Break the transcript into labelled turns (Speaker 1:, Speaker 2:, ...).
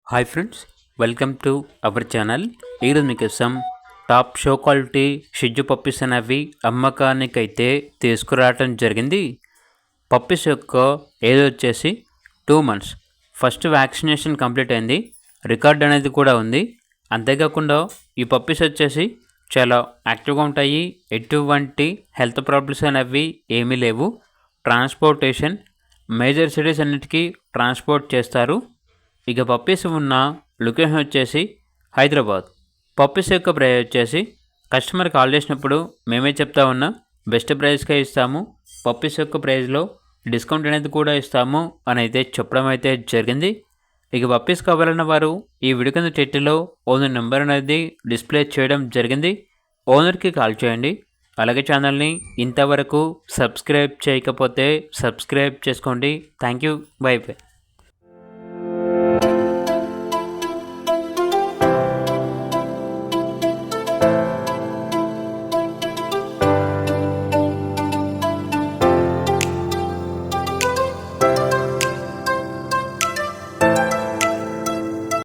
Speaker 1: Hi friends, welcome to our channel. ఈరోజు మీకోసం top show quality షిజ్జు puppies అనేవి అమ్మకానికైతే తీసుకురావటం జరిగింది. పప్పీస్ యొక్క ఏజ్ వచ్చేసి 2 months. ఫస్ట్ వ్యాక్సినేషన్ కంప్లీట్ అయింది, రికార్డ్ అనేది కూడా ఉంది. అంతేకాకుండా ఈ పప్పీస్ వచ్చేసి చాలా యాక్టివ్గా ఉంటాయి, ఎటువంటి హెల్త్ ప్రాబ్లమ్స్ అనేవి ఏమీ లేవు. ట్రాన్స్పోర్టేషన్ మేజర్ సిటీస్ అన్నిటికీ ట్రాన్స్పోర్ట్ చేస్తారు. ఇక పప్పీస్ ఉన్న లొకేషన్ వచ్చేసి హైదరాబాద్. పప్పీస్ యొక్క ప్రైస్ వచ్చేసి కస్టమర్ కాల్ చేసినప్పుడు మేమే చెప్తా ఉన్నా బెస్ట్ ప్రైస్కే ఇస్తాము, పప్పీస్ యొక్క ప్రైస్లో డిస్కౌంట్ అనేది కూడా ఇస్తాము అని అయితే చెప్పడం అయితే జరిగింది. ఇక పప్పీస్ కావాలన్న వారు ఈ వీడియో కింద టైటిల్లో ఓనర్ నెంబర్ అనేది డిస్ప్లే చేయడం జరిగింది. ఓనర్కి కాల్ చేయండి. అలాగే ఛానల్ని ఇంతవరకు సబ్స్క్రైబ్ చేయకపోతే సబ్స్క్రైబ్ చేసుకోండి. Thank you, by by.